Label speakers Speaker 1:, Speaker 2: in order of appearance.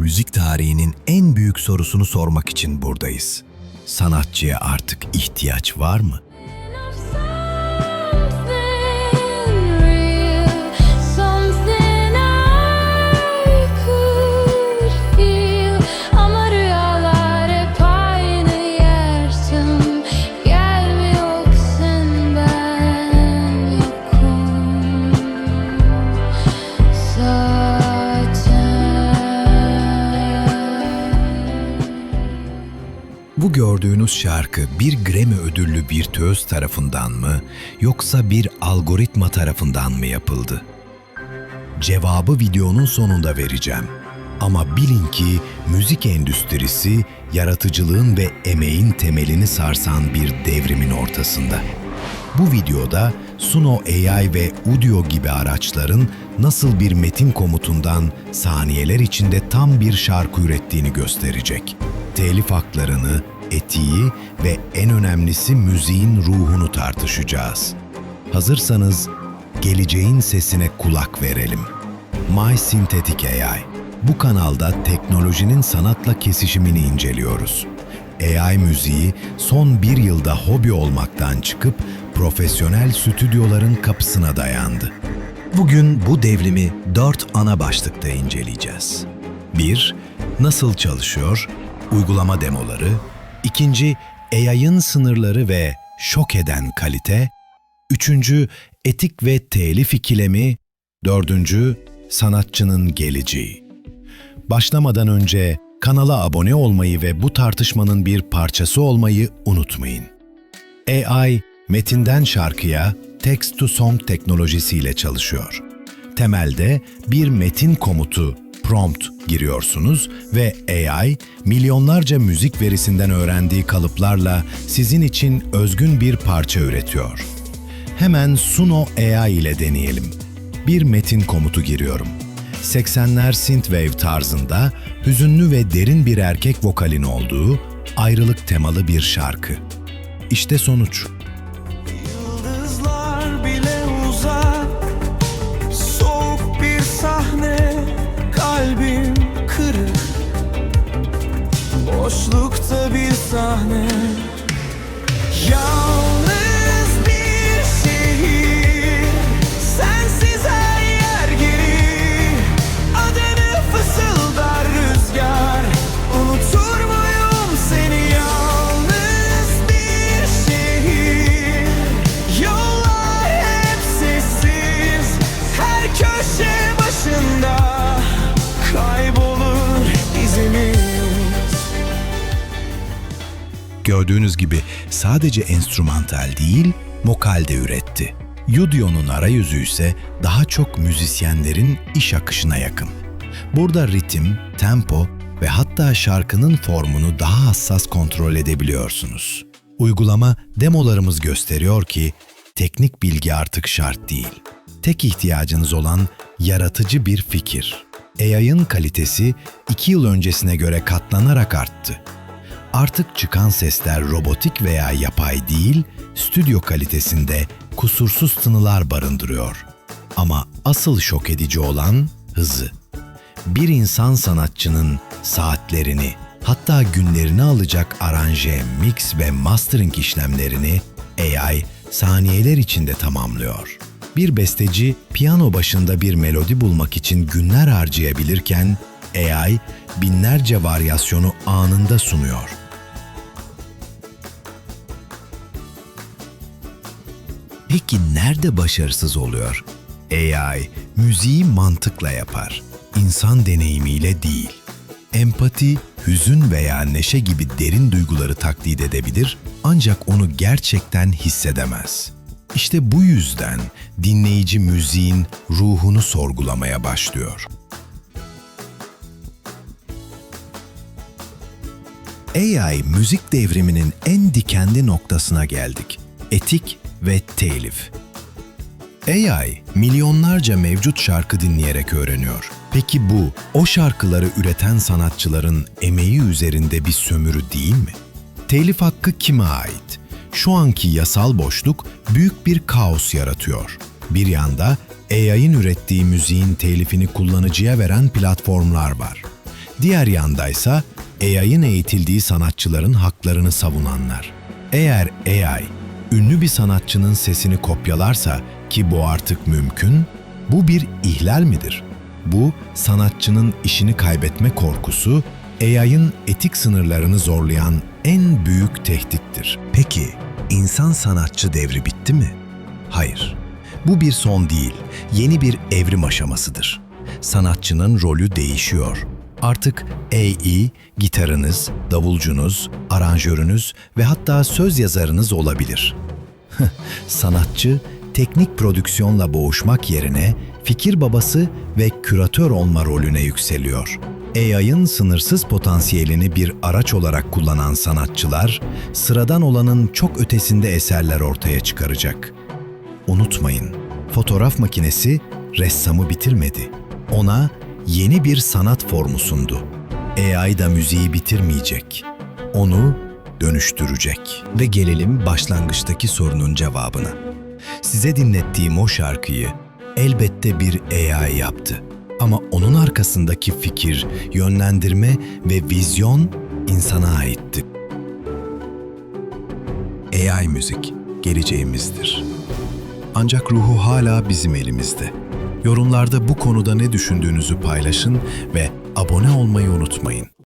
Speaker 1: müzik tarihinin en büyük sorusunu sormak için buradayız. Sanatçıya artık ihtiyaç var mı? Bu gördüğünüz şarkı bir Grammy ödüllü virtüöz tarafından mı yoksa bir algoritma tarafından mı yapıldı? Cevabı videonun sonunda vereceğim. Ama bilin ki müzik endüstrisi yaratıcılığın ve emeğin temelini sarsan bir devrimin ortasında. Bu videoda Suno AI ve Udio gibi araçların nasıl bir metin komutundan saniyeler içinde tam bir şarkı ürettiğini gösterecek. Telif haklarını, etiği ve en önemlisi müziğin ruhunu tartışacağız. Hazırsanız geleceğin sesine kulak verelim. My Synthetic AI. Bu kanalda teknolojinin sanatla kesişimini inceliyoruz. AI müziği son bir yılda hobi olmaktan çıkıp profesyonel stüdyoların kapısına dayandı. Bugün bu devrimi 4 ana başlıkta inceleyeceğiz. 1. Nasıl çalışıyor? Uygulama demoları. 2. AI'ın sınırları ve şok eden kalite. 3. Etik ve telif ikilemi. 4. Sanatçının geleceği. Başlamadan önce kanala abone olmayı ve bu tartışmanın bir parçası olmayı unutmayın. AI, metinden şarkıya text-to-song teknolojisiyle çalışıyor. Temelde bir metin komutu, prompt giriyorsunuz ve AI, milyonlarca müzik verisinden öğrendiği kalıplarla sizin için özgün bir parça üretiyor. Hemen Suno AI ile deneyelim. Bir metin komutu giriyorum. 80'ler synthwave tarzında hüzünlü ve derin bir erkek vokalin olduğu ayrılık temalı bir şarkı. İşte sonuç.
Speaker 2: Yıldızlar bile uzak, soğuk bir sahne, kalbim kırık. Boşlukta bir sahne, yalnız bir şehir, sensiz her yer geri. Adını fısıldar rüzgar, unutur muyum seni? Yalnız bir şehir, yollar hep sessiz, her köşe başında kaybolur izimiz.
Speaker 1: Gördüğünüz gibi sadece enstrümantal değil, vokal de üretti. Udio'nun arayüzü ise daha çok müzisyenlerin iş akışına yakın. Burada ritim, tempo ve hatta şarkının formunu daha hassas kontrol edebiliyorsunuz. Uygulama demolarımız gösteriyor ki teknik bilgi artık şart değil. Tek ihtiyacınız olan yaratıcı bir fikir. AI'ın kalitesi 2 yıl öncesine göre katlanarak arttı. Artık çıkan sesler robotik veya yapay değil, stüdyo kalitesinde kusursuz tınılar barındırıyor. Ama asıl şok edici olan hızı. Bir insan sanatçının saatlerini, hatta günlerini alacak aranje, mix ve mastering işlemlerini AI saniyeler içinde tamamlıyor. Bir besteci piyano başında bir melodi bulmak için günler harcayabilirken AI binlerce varyasyonu anında sunuyor. Peki nerede başarısız oluyor? AI müziği mantıkla yapar, insan deneyimiyle değil. Empati, hüzün veya neşe gibi derin duyguları taklit edebilir ancak onu gerçekten hissedemez. İşte bu yüzden dinleyici müziğin ruhunu sorgulamaya başlıyor. AI müzik devriminin en dikenli noktasına geldik. Etik ve telif. AI milyonlarca mevcut şarkı dinleyerek öğreniyor. Peki bu, o şarkıları üreten sanatçıların emeği üzerinde bir sömürü değil mi? Telif hakkı kime ait? Şu anki yasal boşluk büyük bir kaos yaratıyor. Bir yanda AI'ın ürettiği müziğin telifini kullanıcıya veren platformlar var. Diğer yandaysa AI'ın eğitildiği sanatçıların haklarını savunanlar. Eğer AI ünlü bir sanatçının sesini kopyalarsa, ki bu artık mümkün, bu bir ihlal midir? Bu, sanatçının işini kaybetme korkusu, AI'ın etik sınırlarını zorlayan en büyük tehdittir. Peki, insan sanatçı devri bitti mi? Hayır. Bu bir son değil, yeni bir evrim aşamasıdır. Sanatçının rolü değişiyor. Artık AI, gitarınız, davulcunuz, aranjörünüz ve hatta söz yazarınız olabilir. Sanatçı, teknik prodüksiyonla boğuşmak yerine fikir babası ve küratör olma rolüne yükseliyor. AI'ın sınırsız potansiyelini bir araç olarak kullanan sanatçılar, sıradan olanın çok ötesinde eserler ortaya çıkaracak. Unutmayın, fotoğraf makinesi ressamı bitirmedi. Ona yeni bir sanat formu sundu. AI da müziği bitirmeyecek. Onu dönüştürecek. Ve gelelim başlangıçtaki sorunun cevabına. Size dinlettiğim o şarkıyı elbette bir AI yaptı. Ama onun arkasındaki fikir, yönlendirme ve vizyon insana aitti. AI müzik geleceğimizdir. Ancak ruhu hala bizim elimizde. Yorumlarda bu konuda ne düşündüğünüzü paylaşın ve abone olmayı unutmayın.